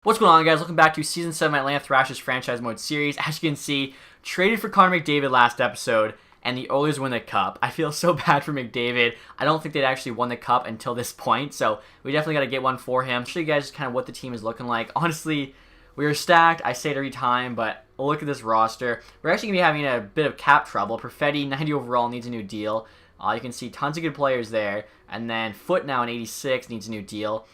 What's going on, guys? Welcome back to Season 7 Atlanta Thrashers Franchise Mode Series. As you can see, traded for Connor McDavid last episode, and the Oilers win the Cup. I feel so bad for McDavid. I don't think they'd actually won the Cup until this point, so we definitely got to get one for him. Show you guys kind of what the team is looking like. Honestly, we are stacked. I say it every time, but look at this roster. We're actually going to be having a bit of cap trouble. Perfetti, 90 overall, needs a new deal. You can see tons of good players there. And then Foot now in 86 needs a new deal.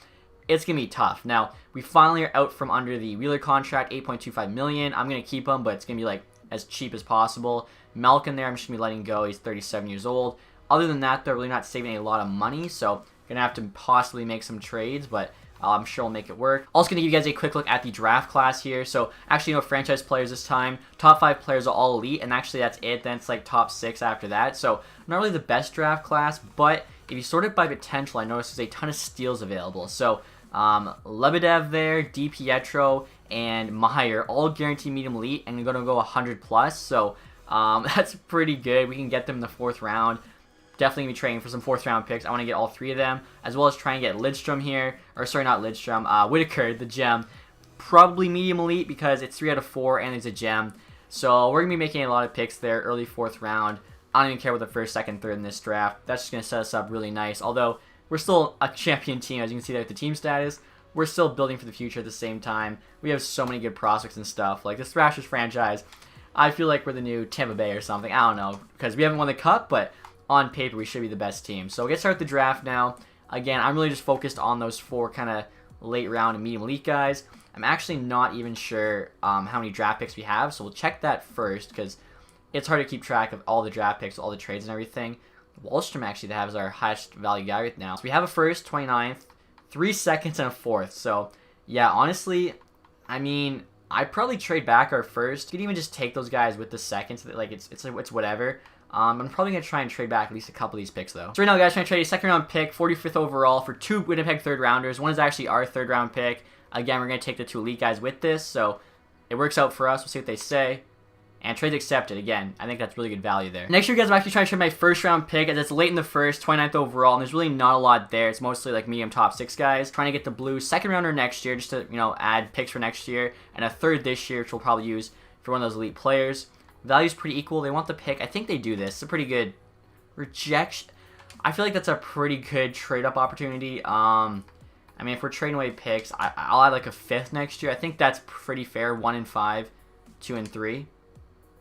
It's going to be tough. Now, we finally are out from under the Wheeler contract, $8.25 million. I'm going to keep him, but it's going to be like as cheap as possible. Malkin there, I'm just going to be letting go. He's 37 years old. Other than that, they're really not saving a lot of money, so going to have to possibly make some trades, but I'm sure we'll make it work. Also going to give you guys a quick look at the draft class here. So actually no franchise players this time. Top 5 players are all elite, and actually that's it. Then it's like top 6 after that. So not really the best draft class, but if you sort it by potential, I noticed there's a ton of steals available. So Lebedev there, DiPietro, and Meyer, all guaranteed medium elite, and they're going to go 100 plus. So that's pretty good. We can get them in the 4th round. Definitely going to be trading for some 4th round picks. I want to get all 3 of them, as well as try and get Lidstrom here. Or sorry, not Lidstrom. Whitaker, the gem. Probably medium elite because it's 3 out of 4 and there's a gem. So we're going to be making a lot of picks there, early 4th round. I don't even care about the 1st, 2nd, 3rd in this draft. That's just going to set us up really nice. Although we're still a champion team, as you can see there with the team status. We're still building for the future at the same time. We have so many good prospects and stuff. Like this Thrashers franchise, I feel like we're the new Tampa Bay or something. I don't know, because we haven't won the Cup, but on paper we should be the best team. So we'll get started with the draft now. Again, I'm really just focused on those 4 kind of late round and medium elite guys. I'm actually not even sure how many draft picks we have, so we'll check that first, because it's hard to keep track of all the draft picks, all the trades and everything. Wallstrom actually that has our highest value guy right now. So we have a 1st, 29th, 3 seconds, and a 4th. So yeah, honestly, I mean, I'd probably trade back our 1st. You could even just take those guys with the 2nd. So that, like it's whatever. I'm probably gonna try and trade back at least a couple of these picks though. So right now, guys, trying to trade a 2nd round pick, 45th overall for 2 Winnipeg 3rd rounders. One is actually our 3rd round pick. Again, we're gonna take the 2 elite guys with this, so it works out for us. We'll see what they say. And trades accepted. Again, I think that's really good value there. Next year, guys, I'm actually trying to trade my 1st round pick, as it's late in the 1st, 29th overall, and there's really not a lot there. It's mostly like medium top 6 guys. Trying to get the blue 2nd rounder next year, just to, you know, add picks for next year, and a 3rd this year, which we'll probably use for one of those elite players. Value's pretty equal. They want the pick. I think they do this. It's a pretty good rejection. I feel like that's a pretty good trade-up opportunity. I mean, if we're trading away picks, I'll add like a 5th next year. I think that's pretty fair. 1 and 5, 2 and 3.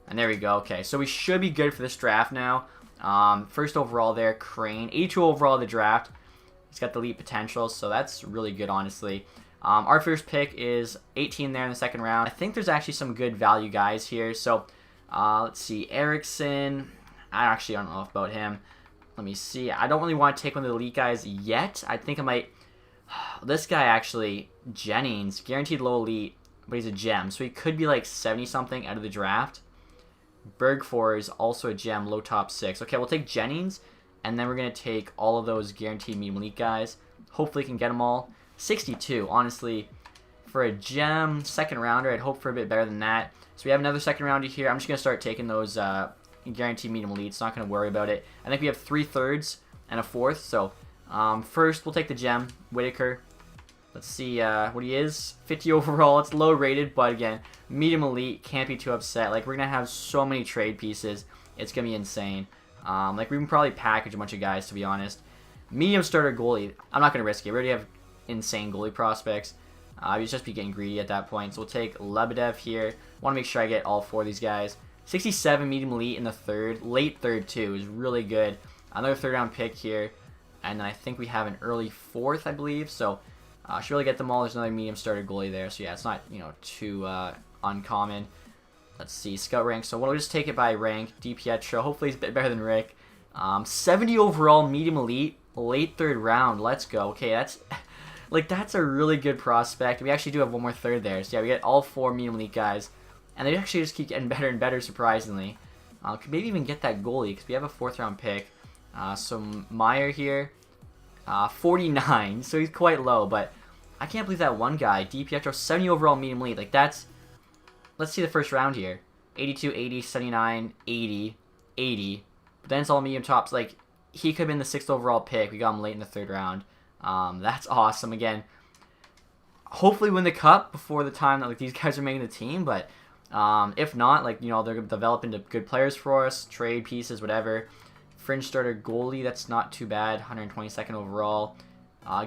And there we go. Okay, so we should be good for this draft now. 1st overall there, Crane. 82 overall of the draft. He's got the elite potential, so that's really good, honestly. Our 1st pick is 18 there in the 2nd round. I think there's actually some good value guys here. So let's see, Erickson. I actually don't know about him. Let me see. I don't really want to take one of the elite guys yet. I think I might. This guy actually, Jennings, guaranteed low elite, but he's a gem, so he could be like 70 something out of the draft. Bergfor is also a gem, low top 6. Okay, we'll take Jennings, and then we're going to take all of those guaranteed medium elite guys. Hopefully we can get them all. 62, honestly, for a gem 2nd rounder, I'd hope for a bit better than that. So we have another 2nd rounder here. I'm just going to start taking those guaranteed medium elites. Not going to worry about it. I think we have 3 thirds and a 4th. So 1st, we'll take the gem, Whitaker. Let's see what he is. 50 overall. It's low rated, but again, medium elite. Can't be too upset. Like, we're going to have so many trade pieces. It's going to be insane. Like, we can probably package a bunch of guys, to be honest. Medium starter goalie. I'm not going to risk it. We already have insane goalie prospects. We'd just be getting greedy at that point. So we'll take Lebedev here. Want to make sure I get all 4 of these guys. 67 medium elite in the 3rd. Late 3rd, too, is really good. Another 3rd round pick here. And then I think we have an early 4th, I believe. So should really get them all. There's another medium starter goalie there. So yeah, it's not, you know, too uncommon. Let's see, scout rank. So we'll just take it by rank. DiPietro. Hopefully he's a bit better than Rick. 70 overall medium elite. Late 3rd round. Let's go. Okay, that's like that's a really good prospect. We actually do have one more 3rd there. So yeah, we get all 4 medium elite guys. And they actually just keep getting better and better, surprisingly. Could maybe even get that goalie, because we have a 4th round pick. So Meyer here. 49, so he's quite low, but I can't believe that one guy, DiPietro, 70 overall medium elite. Like, that's, let's see the 1st round here. 82, 80, 79, 80, 80. But then it's all medium tops. Like, he could have been the 6th overall pick. We got him late in the 3rd round. That's awesome. Again, hopefully win the cup before the time that like these guys are making the team. But if not, like, you know, they're developing into good players for us, trade pieces, whatever. Fringe starter goalie, that's not too bad. 122nd overall.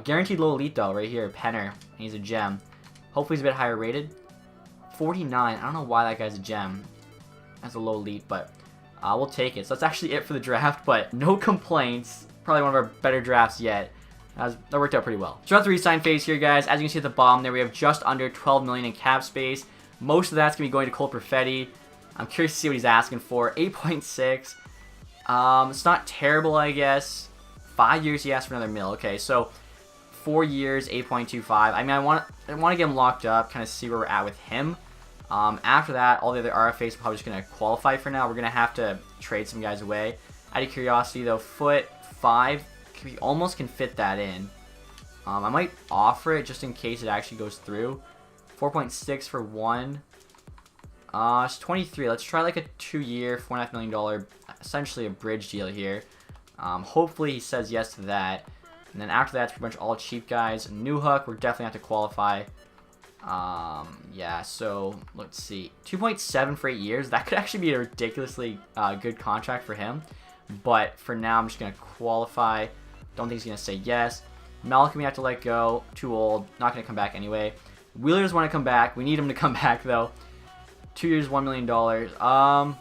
Guaranteed low elite though, right here, Penner. He's a gem. Hopefully he's a bit higher rated. 49. I don't know why that guy's a gem. That's a low elite, but we'll take it. So that's actually it for the draft, but no complaints. Probably one of our better drafts yet. That worked out pretty well. So we're at the re-sign phase here, guys. As you can see at the bottom there, we have just under 12 million in cap space. Most of that's going to be going to Cole Perfetti. I'm curious to see what he's asking for. 8.6. It's not terrible, I guess. 5 years, he asked for another mil. Okay, so 4 years, 8.25. I mean, I want to get him locked up, kind of see where we're at with him. After that, all the other RFAs are probably just going to qualify for now. We're going to have to trade some guys away. Out of curiosity, though, foot 5, we almost can fit that in. I might offer it just in case it actually goes through. 4.6 for 1. It's 23. Let's try like a 2-year, $4.5 million, essentially a bridge deal here. Hopefully he says yes to that. And then after that, it's pretty much all cheap guys. New Hook, we're definitely have to qualify. Yeah, so let's see. 2.7 for 8 years. That could actually be a ridiculously good contract for him. But for now, I'm just going to qualify. Don't think he's going to say yes. Malcolm, we have to let go. Too old. Not going to come back anyway. Wheelers want to come back. We need him to come back, though. 2 years, $1 million. I'll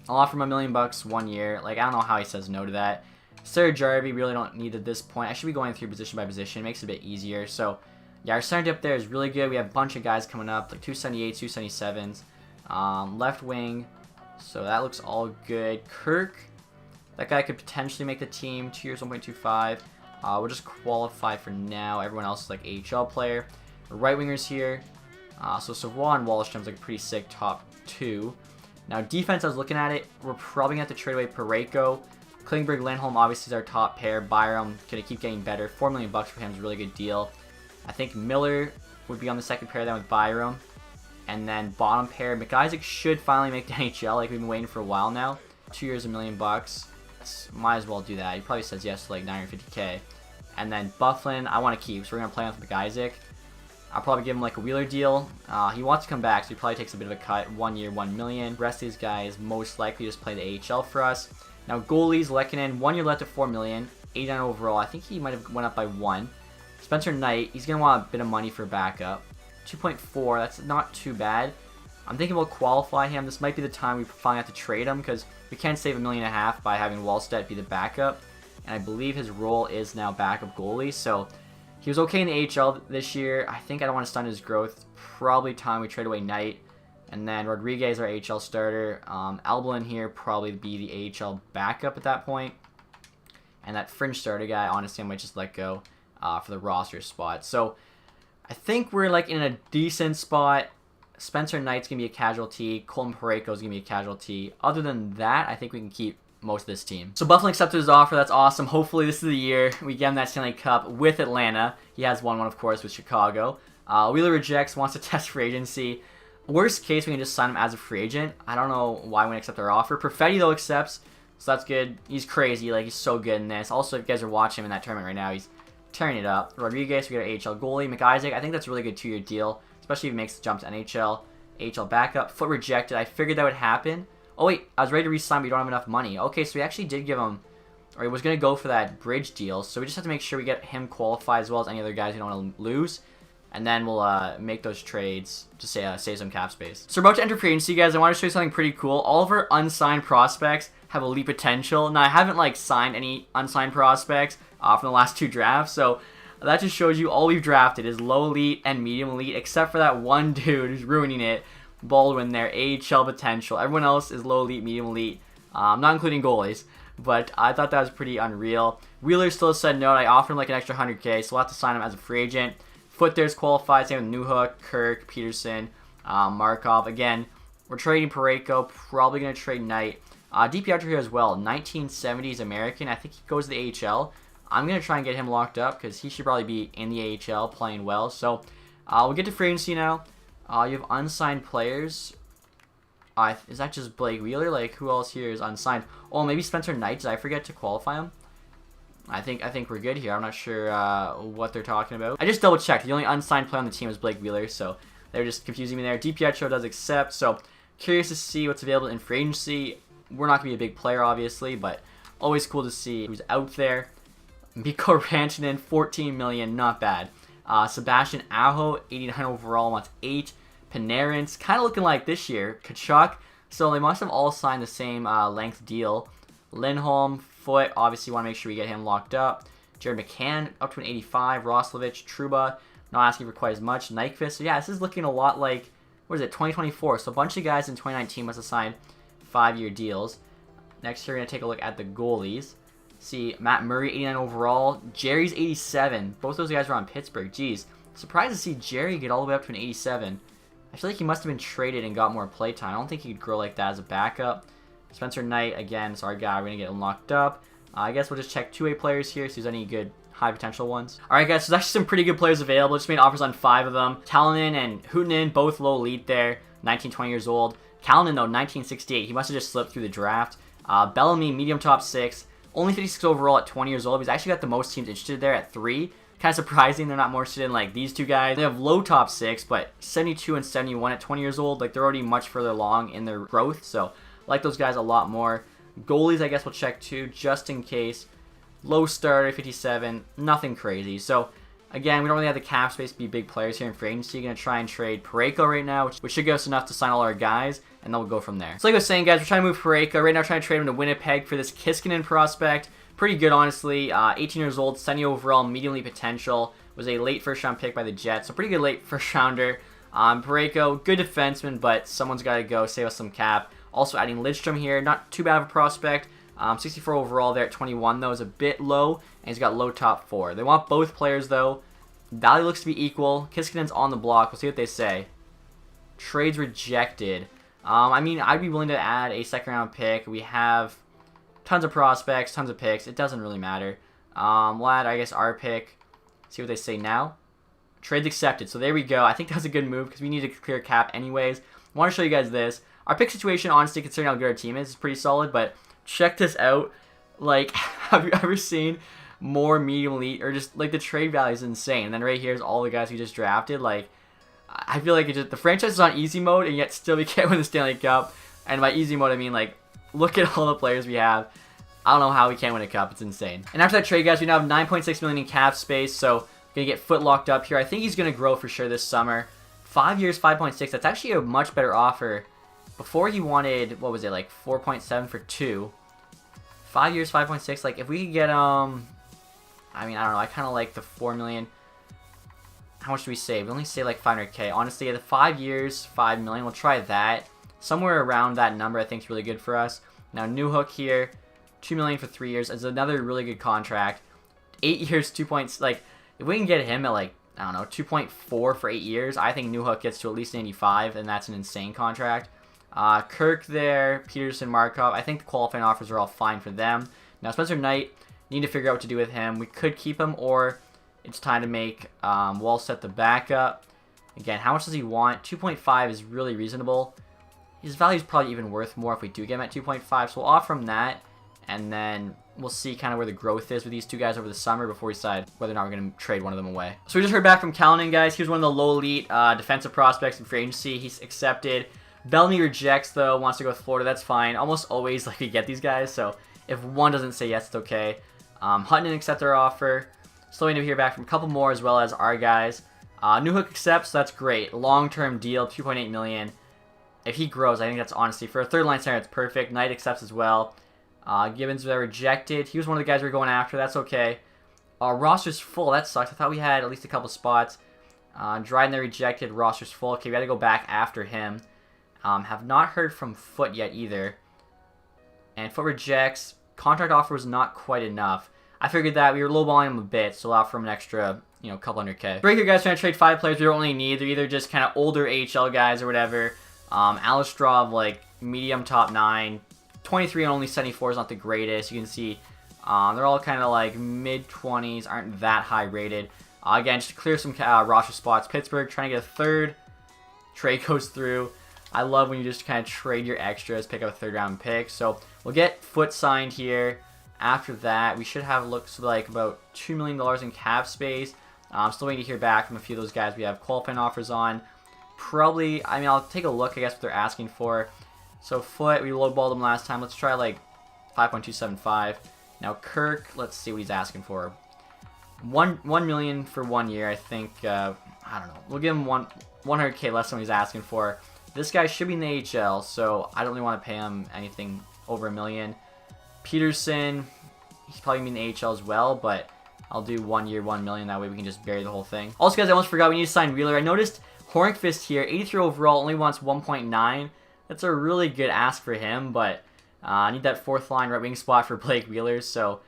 offer him $1 million 1 year. Like, I don't know how he says no to that. Sarah Jarvie, really don't need at this point. I should be going through position by position. It makes it a bit easier. So, yeah, our center depth there is really good. We have a bunch of guys coming up, like 278s, 277s. Left wing, so that looks all good. Kirk, that guy could potentially make the team. 2 years, 1.25. We'll just qualify for now. Everyone else is like AHL player. Right wingers here. So Savoie and Wallstrom's like a pretty sick top 2. Now defense, I was looking at it. We're probably going to have to trade away Parayko. Klingberg, Lindholm obviously is our top pair. Byram going to keep getting better. $4 million for him is a really good deal. I think Miller would be on the second pair then with Byram. And then bottom pair, McIsaac should finally make the NHL. Like we've been waiting for a while now. 2 years, $1 million. Might as well do that. He probably says yes to like 950K. And then Bufflin, I want to keep. So we're going to play with McIsaac. I'll probably give him like a Wheeler deal. He wants to come back, so he probably takes a bit of a cut. 1 year, $1 million. The rest of these guys most likely just play the AHL for us. Now goalies, Lehkonen, 1 year left at $4 million. 89 overall. I think he might have went up by 1. Spencer Knight, he's going to want a bit of money for backup. 2.4, that's not too bad. I'm thinking we'll qualify him. This might be the time we finally have to trade him because we can't save $1.5 million by having Wallstedt be the backup. And I believe his role is now backup goalie. So he was okay in the AHL this year. I think I don't want to stunt his growth. Probably time we trade away Knight. And then Rodriguez, our AHL starter. Alblin here probably be the AHL backup at that point. And that fringe starter guy, honestly, I might just let go for the roster spot. So I think we're like in a decent spot. Spencer Knight's going to be a casualty. Colton Parayko is going to be a casualty. Other than that, I think we can keep most of this team. So Buffalo accepted his offer. That's awesome. Hopefully this is the year we get him that Stanley Cup with Atlanta. He has won one, of course, with Chicago. Wheeler rejects, wants to test free agency. Worst case, we can just sign him as a free agent. I don't know why we wouldn't accept our offer. Perfetti, though, accepts. So that's good. He's crazy. Like, he's so good in this. Also, if you guys are watching him in that tournament right now, he's tearing it up. Rodriguez, we got an AHL goalie. McIsaac, I think that's a really good 2-year deal, especially if he makes the jump to NHL. AHL backup. Foot rejected. I figured that would happen. Oh, wait. I was ready to re-sign, but we don't have enough money. Okay, so we actually did give him, or he was going to go for that bridge deal. So we just have to make sure we get him qualified as well as any other guys we don't want to lose. And then we'll make those trades to save some cap space. So we're about to enter free agency, guys. I want to show you something pretty cool. All of our unsigned prospects have elite potential. Now, I haven't like signed any unsigned prospects from the last 2 drafts. So that just shows you all we've drafted is low elite and medium elite, except for that one dude who's ruining it. Baldwin there, AHL potential. Everyone else is low elite, medium elite, not including goalies. But I thought that was pretty unreal. Wheeler still said no. I offered him like an extra 100K, so we'll have to sign him as a free agent. Foot there's qualified, same with Newhook, Kirk, Peterson, Markov. Again, we're trading Parayko, probably going to trade Knight. DPR here as well, 1970s American. I think he goes to the AHL. I'm going to try and get him locked up because he should probably be in the AHL playing well. So we'll get to free agency now. You have unsigned players. Is that just Blake Wheeler? Like, who else here is unsigned? Oh, maybe Spencer Knight. Did I forget to qualify him? I think we're good here. I'm not sure what they're talking about. I just double checked. The only unsigned player on the team is Blake Wheeler, so they're just confusing me there. DiPietro does accept, so curious to see what's available in free agency. We're not going to be a big player, obviously, but always cool to see who's out there. Mikko Rantanen, $14 million, not bad. Sebastian Aho, 89 overall, wants 8. Panarin's kind of looking like this year. Kachuk, so they must have all signed the same length deal. Lindholm, Foot, obviously want to make sure we get him locked up. Jared McCann, up to an 85. Roslovich, Truba, not asking for quite as much. Nyquist, so yeah, this is looking a lot like, what is it, 2024. So a bunch of guys in 2019 must have signed 5-year deals. Next here, we're going to take a look at the goalies. See, Matt Murray, 89 overall. Jerry's 87. Both those guys were on Pittsburgh. Jeez. Surprised to see Jerry get all the way up to an 87. I feel like he must have been traded and got more play time. I don't think he could grow like that as a backup. Spencer Knight, again, is our guy. We're going to get him locked up. I guess we'll just check 2-way players here, see if there's any good high potential ones. Alright guys, so there's actually some pretty good players available. Just made offers on 5 of them. Talonen and Huttunen, both low elite there. 19, 20 years old. Talonen, though, 1968. He must have just slipped through the draft. Bellamy, medium top 6. Only 56 overall at 20 years old. He's actually got the most teams interested there at 3. Kind of surprising they're not more interested in like these two guys. They have low top 6, but 72 and 71 at 20 years old. Like they're already much further along in their growth. So I like those guys a lot more. Goalies, I guess we'll check too, just in case. Low starter, 57. Nothing crazy. So again, we don't really have the cap space to be big players here in free agency. Going to try and trade Parayko right now, which should give us enough to sign all our guys, and then we'll go from there. So like I was saying, guys, we're trying to move Parayko. Right now, trying to trade him to Winnipeg for this Kiskinen prospect. Pretty good, honestly. 18 years old, 70 overall, medium elite potential. Was a late first-round pick by the Jets, so pretty good late first-rounder. Parayko, good defenseman, but someone's got to go save us some cap. Also adding Lidstrom here, not too bad of a prospect. 64 overall there at 21, though, is a bit low, and he's got low top 4. They want both players, though. Value looks to be equal. Kiskinen's on the block. We'll see what they say. Trades rejected. I mean, I'd be willing to add a second-round pick. We have tons of prospects, tons of picks. It doesn't really matter. We'll add, I guess, our pick. See what they say now. Trades accepted. So there we go. I think that's a good move because we need to clear cap anyways. I want to show you guys this. Our pick situation, honestly, considering how good our team is pretty solid, but check this out. Like, have you ever seen more medium elite, or just, like, the trade value is insane. And then right here is all the guys we just drafted. Like, I feel like the franchise is on easy mode, and yet still we can't win the Stanley Cup. And by easy mode, I mean, like, look at all the players we have. I don't know how we can't win a cup. It's insane. And after that trade, guys, we now have $9.6 million in cap space, so going to get Foot locked up here. I think he's going to grow for sure this summer. 5 years, 5.6. That's actually a much better offer. Before he wanted, what was it, like 4.7 for 2. 5 years, 5.6. Like, if we could get, I mean, I don't know. I kind of like the 4 million. How much do we save? We only save like 500K. Honestly, the 5 years, 5 million. We'll try that. Somewhere around that number, I think is really good for us. Now, Newhook here, 2 million for 3 years is another really good contract. 8 years, 2 points. Like, if we can get him at like, I don't know, 2.4 for 8 years, I think Newhook gets to at least 85, and that's an insane contract. Kirk there, Peterson, Markov. I think the qualifying offers are all fine for them. Now, Spencer Knight, need to figure out what to do with him. We could keep him, or it's time to make Wallstedt the backup. Again, how much does he want? 2.5 is really reasonable. His value is probably even worth more if we do get him at 2.5, so we'll offer him that, and then we'll see kind of where the growth is with these two guys over the summer before we decide whether or not we're going to trade one of them away. So we just heard back from Callanan, guys. He was one of the low elite defensive prospects in free agency. He's accepted. Bellamy rejects, though, wants to go with Florida. That's fine. Almost always, like, we get these guys, so if one doesn't say yes, it's okay. Hutton accepts our offer. Still waiting to hear back from a couple more as well as our guys. Newhook accepts, so that's great. Long-term deal, $2.8 million. If he grows, I think that's honestly, for a third-line center, it's perfect. Knight accepts as well. Gibbons was rejected. He was one of the guys we were going after. That's okay. Our roster's full. That sucks. I thought we had at least a couple spots. Dryden there rejected. Roster's full. Okay, we got to go back after him. Have not heard from Foot yet either. And Foot rejects. Contract offer was not quite enough. I figured that we were lowballing him a bit, so I'll offer him an extra, you know, couple hundred K. Right here, guys, trying to trade 5 players we don't really need. They're either just kind of older AHL guys or whatever. Alistrov, like, medium top 9. 23 and only 74 is not the greatest. You can see they're all kind of like mid-20s, aren't that high rated. Again, just to clear some roster spots. Pittsburgh trying to get a third. Trade goes through. I love when you just kind of trade your extras, pick up a third-round pick. So we'll get Foot signed here. After that, we should have looks like about $2 million in cap space. I'm still waiting to hear back from a few of those guys we have qualifying offers on. Probably, I mean, I'll take a look, I guess, what they're asking for. So Foot, we lowballed him last time. Let's try like 5.275. Now Kirk, let's see what he's asking for. 1 million for 1 year, I think. I don't know. We'll give him 100K less than what he's asking for. This guy should be in the AHL, so I don't really want to pay him anything over $1 million. Peterson, he's probably going to be in the AHL as well, but I'll do 1 year, 1 million. That way we can just bury the whole thing. Also, guys, I almost forgot we need to sign Wheeler. I noticed Hornqvist here, 83 overall, only wants 1.9. That's a really good ask for him, but I need that fourth line right wing spot for Blake Wheeler. So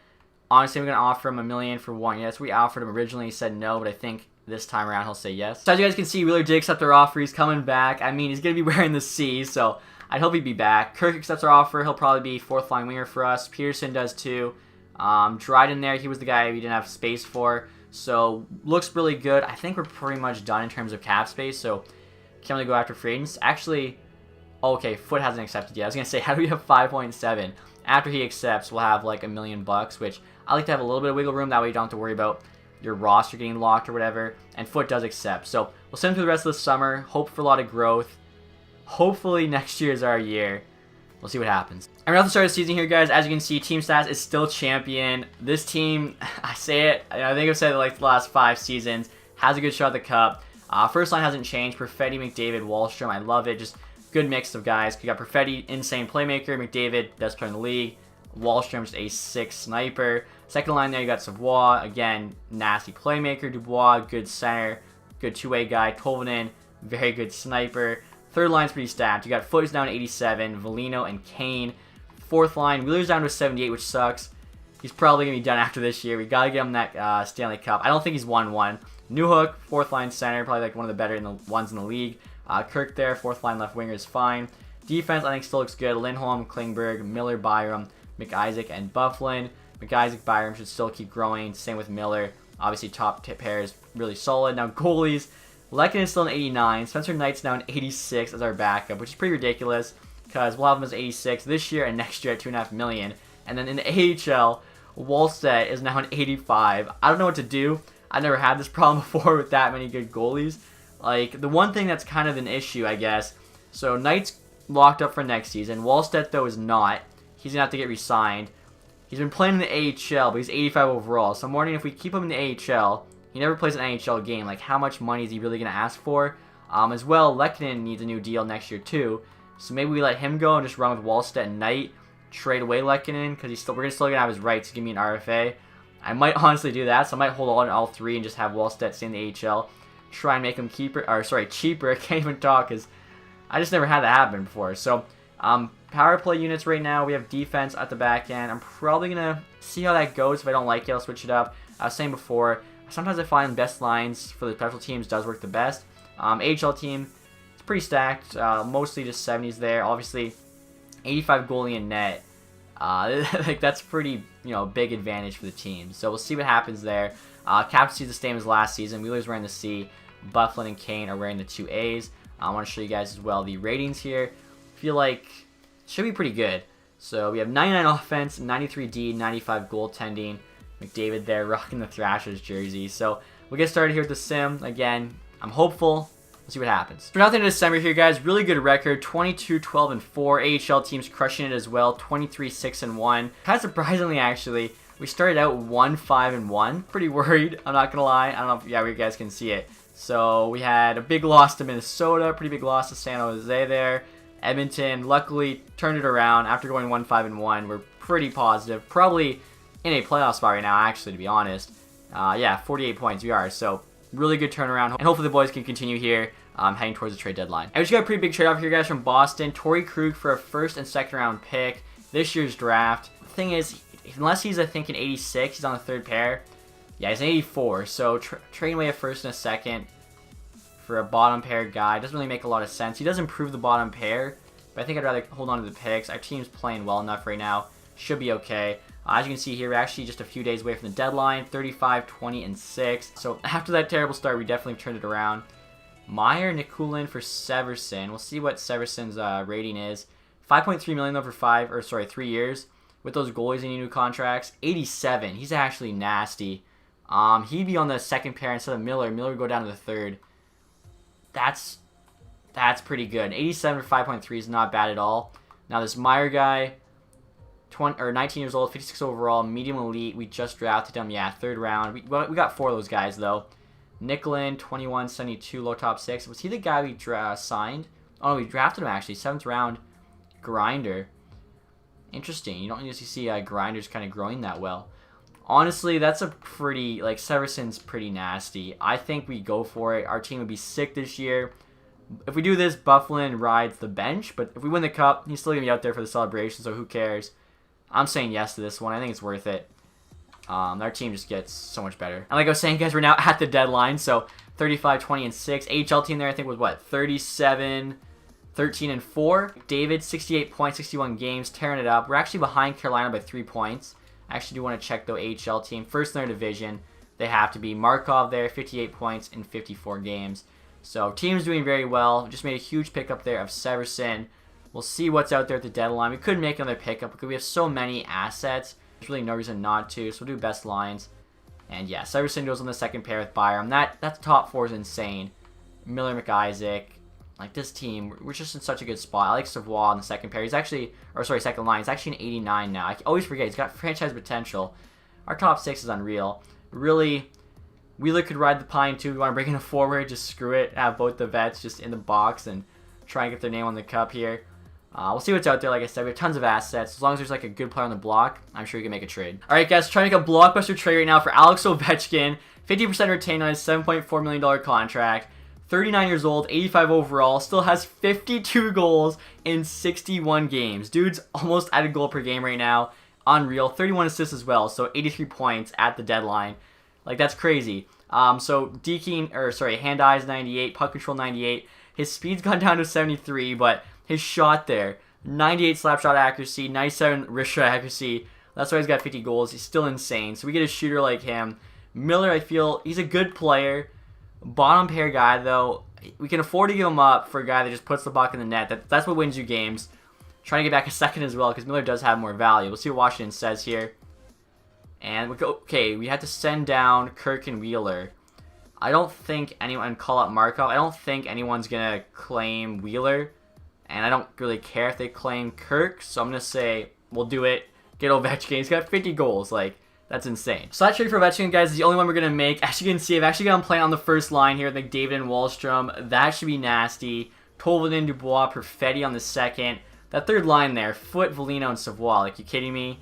honestly, I'm going to offer him $1 million for 1 year. That's what we offered him originally. He said no, but I think this time around he'll say yes. So as you guys can see, Wheeler did accept our offer. He's coming back. I mean, he's going to be wearing the C, so I hope he'd be back. Kirk accepts our offer. He'll probably be fourth line winger for us. Peterson does too. Dryden there, he was the guy we didn't have space for. So looks really good. I think we're pretty much done in terms of cap space, so can't really go after free agents. Actually, okay, Foot hasn't accepted yet. I was going to say, how do we have 5.7? After he accepts, we'll have like $1 million, which I like to have a little bit of wiggle room. That way you don't have to worry about your roster getting locked or whatever. And Foot does accept. So we'll send him through the rest of the summer. Hope for a lot of growth. Hopefully next year is our year. We'll see what happens. And we're at the start of the season here, guys. As you can see, Team Stats is still champion. This team, I say it, I think I've said it like the last 5 seasons, has a good shot at the cup. First line hasn't changed. Perfetti, McDavid, Wallstrom. I love it. Just good mix of guys. You got Perfetti, insane playmaker. McDavid, best player in the league. Wallstrom, just a 6 sniper. Second line there, you got Savoie. Again, nasty playmaker. Dubois, good center. Good two-way guy. Tolvanen, very good sniper. Third line's pretty stacked. You got Foot's down to 87. Velino and Kane. Fourth line, Wheeler's down to 78, which sucks. He's probably going to be done after this year. We got to get him that Stanley Cup. I don't think he's won one. Newhook, fourth line center, probably like one of the better ones in the league. Kirk there, fourth line left winger is fine. Defense, I think, still looks good. Lindholm, Klingberg, Miller, Byram, McIsaac, and Bufflin. McIsaac, Byram should still keep growing. Same with Miller. Obviously, top tip pair is really solid. Now, goalies. Lekkinen is still an 89. Spencer Knight's now an 86 as our backup, which is pretty ridiculous because we'll have him as 86 this year and next year at $2.5 million. And then in the AHL, Wallstedt is now an 85. I don't know what to do. I've never had this problem before with that many good goalies. Like, the one thing that's kind of an issue, I guess, so Knight's locked up for next season. Wallstedt, though, is not. He's going to have to get re-signed. He's been playing in the AHL, but he's 85 overall. So I'm wondering if we keep him in the AHL, he never plays an NHL game. Like, how much money is he really going to ask for? As well, Lekkinen needs a new deal next year, too. So maybe we let him go and just run with Wallstedt and Knight. Trade away Lekkinen, because we're still going to have his rights to give me an RFA. I might honestly do that, so I might hold on to all 3 and just have Wallstedt stay in the AHL. Try and make him cheaper. I can't even talk, because I just never had that happen before. So, power play units right now. We have defense at the back end. I'm probably going to see how that goes. If I don't like it, I'll switch it up. I was saying before, sometimes I find best lines for the special teams does work the best. AHL team, it's pretty stacked. Mostly just 70s there. Obviously, 85 goalie in net. Like that's pretty, big advantage for the team. So we'll see what happens there. Captaincy is the same as last season. Wheeler's wearing the C. Bufflin and Kane are wearing the 2 A's. I want to show you guys as well the ratings here. Feel like it should be pretty good. So we have 99 offense, 93 D, 95 goaltending. McDavid there rocking the Thrashers jersey. So we'll get started here with the sim. Again, I'm hopeful. We'll see what happens. For nothing in December here, guys. Really good record. 22, 12, and 4. AHL teams crushing it as well. 23, 6, and 1. Kind of surprisingly, actually, we started out 1, 5, and 1. Pretty worried. I'm not going to lie. I don't know if you guys can see it. So we had a big loss to Minnesota. Pretty big loss to San Jose there. Edmonton, luckily, turned it around. After going 1, 5, and 1, we're pretty positive. Probably in a playoff spot right now, actually, to be honest. 48 points we are. So really good turnaround. And hopefully the boys can continue here heading towards the trade deadline. And we just got a pretty big trade off here, guys, from Boston. Torrey Krug for a first and second round pick this year's draft. The thing is, unless he's, I think, an 86, he's on the third pair. Yeah, he's an 84. So trading away a first and a second for a bottom pair guy doesn't really make a lot of sense. He does improve the bottom pair, but I think I'd rather hold on to the picks. Our team's playing well enough right now. Should be okay. As you can see here, we're actually just a few days away from the deadline. 35, 20, and 6. So after that terrible start, we definitely turned it around. Meyer, Nikulin for Severson. We'll see what Severson's rating is. 5.3 million over 3 years. with those goalies in new contracts. 87. He's actually nasty. He'd be on the second pair instead of Miller. Miller would go down to the third. That's pretty good. 87 for 5.3 is not bad at all. Now this Meyer guy, 19 years old, 56 overall, medium elite. We just drafted him. Yeah, third round. We got 4 of those guys though. Nicklin, 21, 72, low top 6. Was he the guy we signed? Oh, we drafted him actually. 7th round grinder. Interesting. You don't usually see grinders kind of growing that well. Honestly, that's a pretty, like, Severson's pretty nasty. I think we go for it. Our team would be sick this year. If we do this, Bufflin rides the bench, but if we win the cup, he's still going to be out there for the celebration, so who cares? I'm saying yes to this one. I think it's worth it. Our team just gets so much better. And like I was saying, guys, we're now at the deadline, so 35, 20, and 6. AHL team there, I think, was what? 37, 13, and 4. David, 68 points, 61 games, tearing it up. We're actually behind Carolina by 3 points. I actually do want to check, though, AHL team. First in their division, they have to be. Markov there, 58 points in 54 games. So, team's doing very well. Just made a huge pickup there of Severson. We'll see what's out there at the deadline. We could make another pickup because we have so many assets. There's really no reason not to, so we'll do best lines. And yeah, Severson goes on the second pair with Byram. That top 4 is insane. Miller, McIsaac. Like, this team, we're just in such a good spot. I like Savoie on the second pair. He's actually, or sorry, second line. He's actually an 89 now. I always forget. He's got franchise potential. Our top 6 is unreal. Really, Wheeler could ride the pine too. We want to bring in a forward. Just screw it. Have both the vets just in the box and try and get their name on the cup here. We'll see what's out there. Like I said, we have tons of assets. As long as there's like a good player on the block, I'm sure we can make a trade. All right, guys, trying to make a blockbuster trade right now for Alex Ovechkin. 50% retained on his $7.4 million contract. 39 years old, 85 overall, still has 52 goals in 61 games. Dude's almost at a goal per game right now. Unreal. 31 assists as well, so 83 points at the deadline. Like, that's crazy. So hand eyes 98, puck control 98. His speed's gone down to 73, but his shot there, 98 slap shot accuracy, 97 wrist shot accuracy. That's why he's got 50 goals. He's still insane. So we get a shooter like him. Miller, I feel, he's a good player. Bottom pair guy, though. We can afford to give him up for a guy that just puts the puck in the net. That's what wins you games. Trying to get back a second as well because Miller does have more value. We'll see what Washington says here. And we go. Okay, we have to send down Kirk and Wheeler. I don't think anyone call up Markov. I don't think anyone's gonna claim Wheeler, and I don't really care if they claim Kirk. So I'm gonna say we'll do it. Get Ovechkin. He's got 50 goals. Like, that's insane. So that trade for Ovechkin, guys, is the only one we're going to make. As you can see, I've actually got him playing on the first line here with McDavid and Wallstrom. That should be nasty. Tolvanen, Dubois, Perfetti on the second. That third line there, Foot, Velino, and Savoie. Like, you kidding me?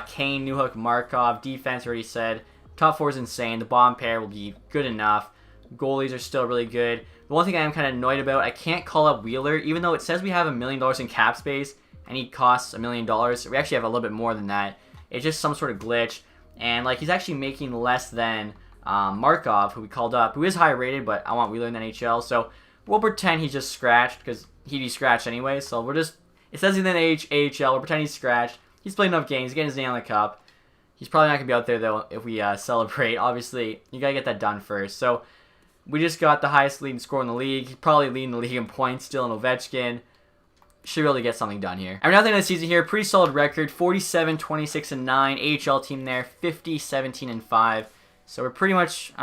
Kane, Newhook, Markov. Defense, already said. Top 4 is insane. The bottom pair will be good enough. Goalies are still really good. The one thing I am kind of annoyed about, I can't call up Wheeler, even though it says we have $1 million in cap space, and he costs $1 million. We actually have a little bit more than that. It's just some sort of glitch. And, like, he's actually making less than Markov, who we called up, who is high rated, but I want Wheeler in the NHL. So we'll pretend he's just scratched, because he'd be scratched anyway. So we're just, it says he's in the AHL. We'll pretend he's scratched. He's played enough games. He's getting his name on the cup. He's probably not going to be out there, though, if we celebrate. Obviously, you got to get that done first. So we just got the highest leading scorer in the league. He's probably leading the league in points still in Ovechkin. Should really get something done here. And we're now at the end of the season here. Pretty solid record. 47, 26, and 9. AHL team there. 50, 17, and 5. So we're pretty much,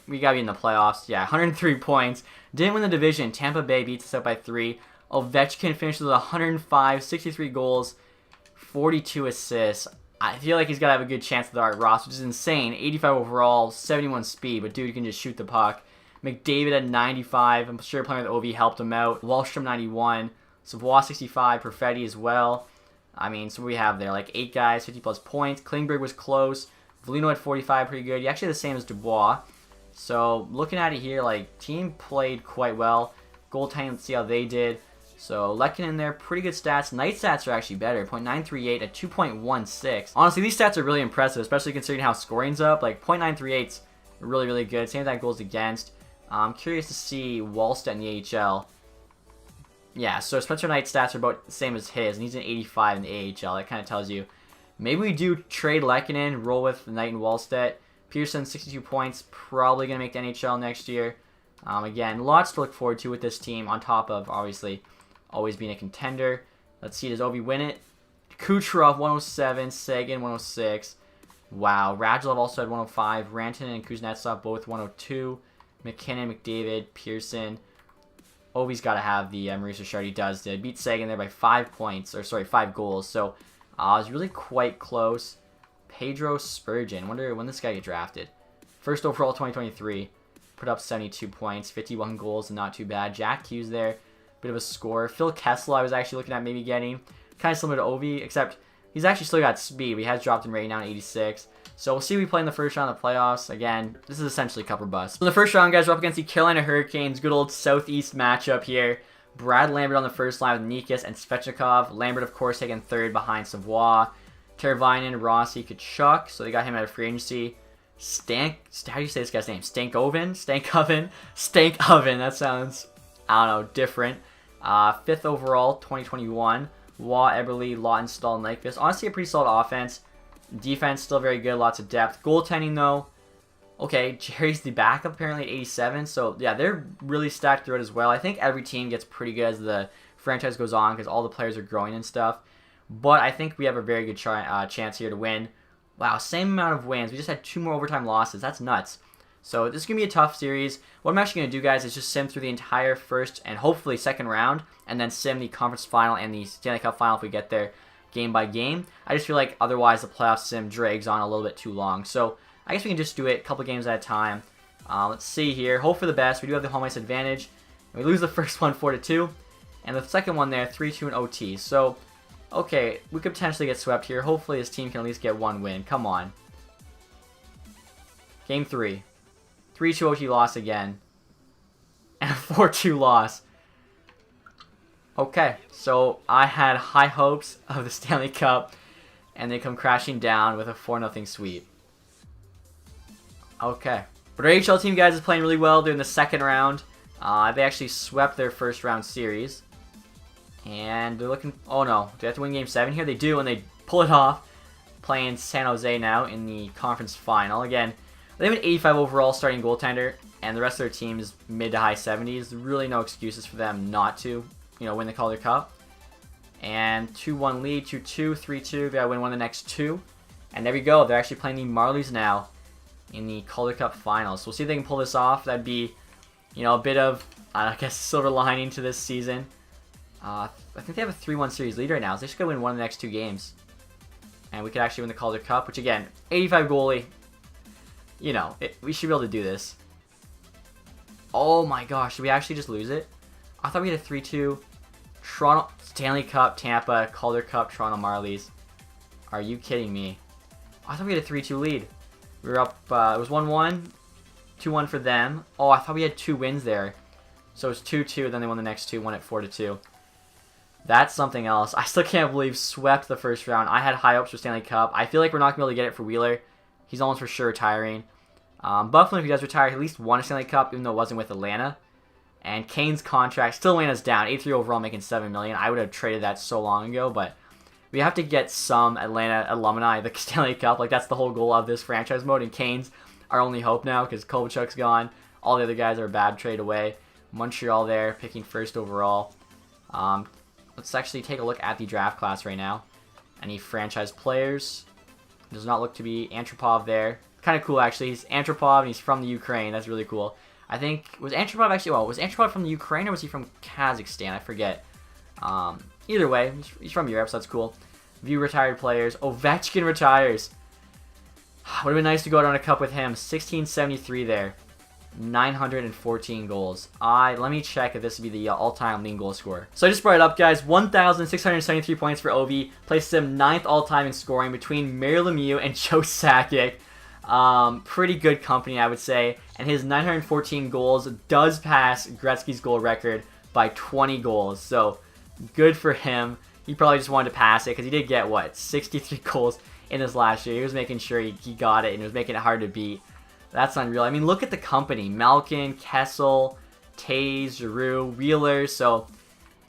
we got to be in the playoffs. Yeah, 103 points. Didn't win the division. Tampa Bay beats us out by 3. Ovechkin finished with 105, 63 goals, 42 assists. I feel like he's got to have a good chance with our roster, which is insane. 85 overall, 71 speed, but dude can just shoot the puck. McDavid at 95. I'm sure playing with OV helped him out. Wallstrom 91. Savoie 65, Perfetti as well. I mean, so we have there like 8 guys, 50 plus points. Klingberg was close. Velino at 45, pretty good. He actually the same as Dubois. So looking at it here, like team played quite well. Goaltending, let's see how they did. So Lekin in there, pretty good stats. Night stats are actually better. .938 at 2.16. Honestly, these stats are really impressive, especially considering how scoring's up. Like .938's really, really good. Same with that goals against. I'm curious to see Wallstedt in the AHL. Yeah, so Spencer Knight's stats are about the same as his, and he's an 85 in the AHL. That kind of tells you. Maybe we do trade Lehkonen, roll with Knight and Wallstedt. Pearson, 62 points, probably going to make the NHL next year. Again, lots to look forward to with this team, on top of, obviously, always being a contender. Let's see, does Ovi win it? Kucherov 107, Sagan 106. Wow, Radulov also had 105. Rantanen and Kuznetsov both 102. McKinnon, McDavid, Pearson. Ovi's got to have the Maurice Richard. He does. They beat Sagan there by 5 points, or sorry, 5 goals. So it was really quite close. Pedro Spurgeon. Wonder when this guy get drafted. First overall 2023. Put up 72 points, 51 goals, not too bad. Jack Hughes there, bit of a scorer. Phil Kessel I was actually looking at maybe getting. Kind of similar to Ovi, except he's actually still got speed. He has dropped in rating now to 86. So we'll see we play in the first round of the playoffs. Again, this is essentially cup or bust. So in the first round, guys, we're up against the Carolina Hurricanes. Good old Southeast matchup here. Brad Lambert on the first line with Nikas and Svechnikov. Lambert, of course, taking third behind Savoie. Teravainen, Rossi, Kachuk. So they got him out of free agency. How do you say this guy's name? Stankoven? That sounds, I don't know, different. 5th overall, 2021. Waugh, Eberle, Lautenstall, and Nyquist. Honestly, a pretty solid offense. Defense, still very good. Lots of depth. Goaltending, though. Okay, Jerry's the backup apparently at 87. So, yeah, they're really stacked through it as well. I think every team gets pretty good as the franchise goes on because all the players are growing and stuff. But I think we have a very good chance here to win. Wow, same amount of wins. We just had 2 more overtime losses. That's nuts. So this is going to be a tough series. What I'm actually going to do, guys, is just sim through the entire first and hopefully second round, and then sim the conference final and the Stanley Cup final if we get there game by game. I just feel like otherwise the playoff sim drags on a little bit too long. So I guess we can just do it a couple games at a time. Let's see here. Hope for the best. We do have the home ice advantage. We lose the first one 4-2, and the second one there 3-2 in OT. So, okay, we could potentially get swept here. Hopefully this team can at least get 1 win. Come on. Game 3. 3-2 OT loss again. And a 4-2 loss. Okay, so I had high hopes of the Stanley Cup, and they come crashing down with a 4-0 sweep. Okay. But our AHL team, guys, is playing really well. They're in the second round. They actually swept their first round series. And they're looking... Oh, no. Do they have to win Game 7 here? They do, and they pull it off. Playing San Jose now in the conference final. Again, they have an 85 overall starting goaltender, and the rest of their team is mid to high 70s. Really no excuses for them not to, win the Calder Cup. And 2-1 lead, 2-2, 3-2. They gotta win one of the next 2. And there we go. They're actually playing the Marlies now in the Calder Cup finals. So we'll see if they can pull this off. That'd be, a bit of, I guess, silver lining to this season. I think they have a 3-1 series lead right now, so they should go win one of the next 2 games. And we could actually win the Calder Cup, which again, 85 goalie. We should be able to do this. Oh my gosh, did we actually just lose it? I thought we had a 3-2 Toronto Stanley Cup, Tampa, Calder Cup, Toronto Marlies. Are you kidding me? I thought we had a 3-2 lead. We were up, it was 1-1, 2-1 for them. Oh, I thought we had 2 wins there. So it was 2-2, then they won the next 2, won it 4-2. That's something else. I still can't believe swept the first round. I had high hopes for Stanley Cup. I feel like we're not going to be able to get it for Wheeler. He's almost for sure retiring. Buffalo, if he does retire, he at least won a Stanley Cup, even though it wasn't with Atlanta. And Kane's contract still weighing us down. 83 overall, making $7 million. I would have traded that so long ago, but we have to get some Atlanta alumni the Stanley Cup. Like, that's the whole goal of this franchise mode. And Kane's our only hope now because Kovalchuk's gone. All the other guys are a bad trade away. Montreal there, picking first overall. Let's actually take a look at the draft class right now. Any franchise players? Does not look to be Antropov there. Kind of cool, actually. He's Antropov, and he's from the Ukraine. That's really cool. I think, was Antropov actually, was Antropov from the Ukraine, or was he from Kazakhstan? I forget. Either way, he's from Europe, so that's cool. View retired players. Ovechkin retires. Would have been nice to go out on a cup with him. 1673 there. 914 goals. Let me check if this would be the all-time leading goal scorer. So I just brought it up, guys. 1,673 points for Ovi. Placed him 9th all-time in scoring between Mario Lemieux and Joe Sakic. Pretty good company, I would say. And his 914 goals does pass Gretzky's goal record by 20 goals. So good for him. He probably just wanted to pass it because he did get, 63 goals in his last year. He was making sure he got it and was making it hard to beat. That's unreal. I mean, look at the company. Malkin, Kessel, Taze, Giroux, Wheeler. So,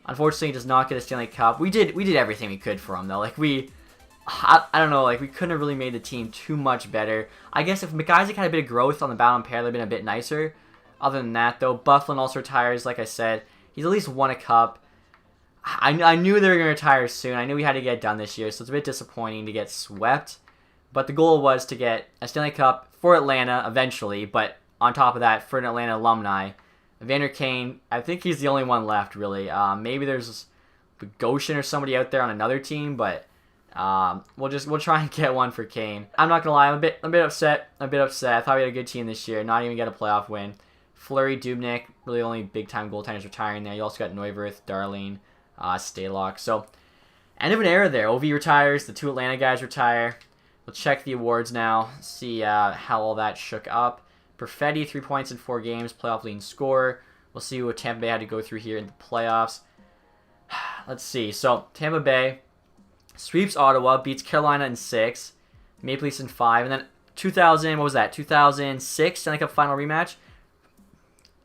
unfortunately, he does not get a Stanley Cup. We did everything we could for him, though. Like, I don't know, we couldn't have really made the team too much better. I guess if McIsaac had a bit of growth on the bottom pair, they'd have been a bit nicer. Other than that, though, Bufflin also retires, like I said. He's at least won a cup. I knew they were going to retire soon. I knew we had to get it done this year, so it's a bit disappointing to get swept. But the goal was to get a Stanley Cup for Atlanta eventually, but on top of that, for an Atlanta alumni, Evander Kane, I think he's the only one left, really. Maybe there's Goshen or somebody out there on another team, but we'll try and get one for Kane. I'm not gonna lie, I'm a bit upset. I thought we had a good team this year, not even get a playoff win. Fleury, Dubnyk, really only big time goaltenders retiring there. You also got Neuwirth, Darlene, Stalock. So end of an era there. OV retires, the two Atlanta guys retire. We'll check the awards now, see how all that shook up. Perfetti, 3 points in 4 games, playoff leading scorer. We'll see what Tampa Bay had to go through here in the playoffs. Let's see. So Tampa Bay sweeps Ottawa, beats Carolina in 6, Maple Leafs in 5, and then 2006 Stanley Cup final rematch.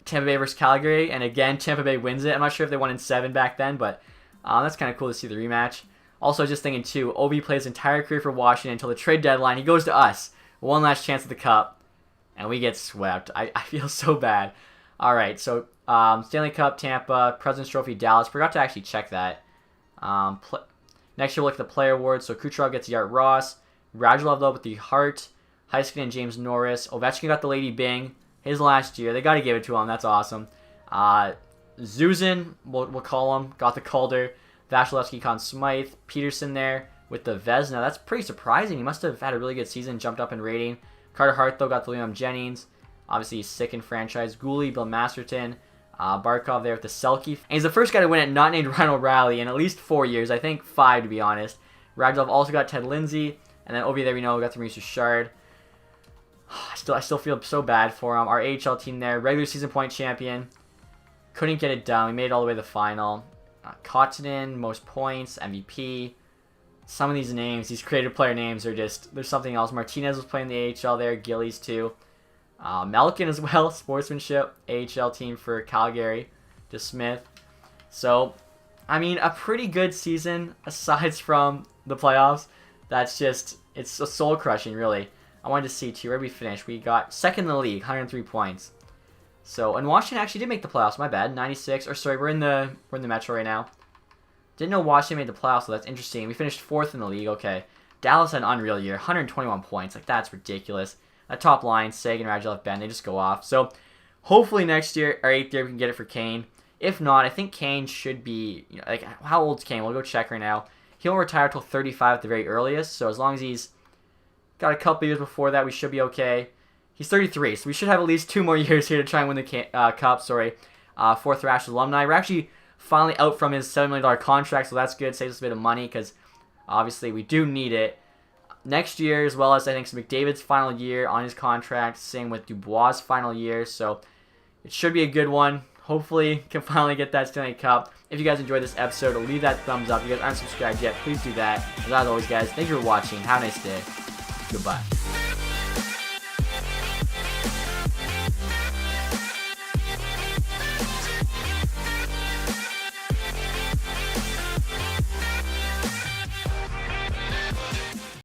Tampa Bay versus Calgary, and again Tampa Bay wins it. I'm not sure if they won in 7 back then, but that's kind of cool to see the rematch. Also, just thinking too, Ovi plays his entire career for Washington until the trade deadline. He goes to us, one last chance at the Cup, and we get swept. I feel so bad. All right, so Stanley Cup, Tampa, President's Trophy, Dallas. Forgot to actually check that. Next year, we'll look at the player awards. So Kucherov gets the Art Ross. Radulov, though, with the Hart. Heiskanen and James Norris. Ovechkin got the Lady Byng. His last year. They got to give it to him. That's awesome. Zuzin, we'll call him, got the Calder. Vasilevsky, Conn Smythe. Peterson there with the Vezina. That's pretty surprising. He must have had a really good season, jumped up in rating. Carter Hart, though, got the Liam Jennings. Obviously, he's sick in franchise. Gooley, Bill Masterton. Barkov there with the Selke. And he's the first guy to win it not named Ryan O'Reilly in at least 4 years. I think 5, to be honest. Radulov also got Ted Lindsay. And then over there, we got the Maurice Richard. I still feel so bad for him. Our AHL team there. Regular season point champion. Couldn't get it done. We made it all the way to the final. Kotkinen, most points, MVP. Some of these names, these creative player names are just, there's something else. Martinez was playing the AHL there. Gillies too. Malkin as well, sportsmanship, AHL team for Calgary, to Smith. So, I mean, a pretty good season aside from the playoffs. That's just, it's soul crushing, really. I wanted to see too, where we finished. We got second in the league, 103 points. So, and Washington actually did make the playoffs. My bad, 96. Or sorry, we're in the Metro right now. Didn't know Washington made the playoffs, so that's interesting. We finished 4th in the league. Okay, Dallas had an unreal year, 121 points. Like, that's ridiculous. That top line, Sagan, Radulov, Ben, they just go off. So hopefully next year, our 8th year, we can get it for Kane. If not, I think Kane should be, like, how old's Kane? We'll go check right now. He'll retire till 35 at the very earliest. So as long as he's got a couple years before that, we should be okay. He's 33, so we should have at least 2 more years here to try and win the Cup. For Thrashers alumni. We're actually finally out from his $7 million contract, so that's good. Saves us a bit of money because obviously we do need it. Next year, as well as I think McDavid's final year on his contract. Same with Dubois' final year. So it should be a good one. Hopefully, can finally get that Stanley Cup. If you guys enjoyed this episode, leave that thumbs up. If you guys aren't subscribed yet, please do that. As always, guys, thank you for watching. Have a nice day. Goodbye.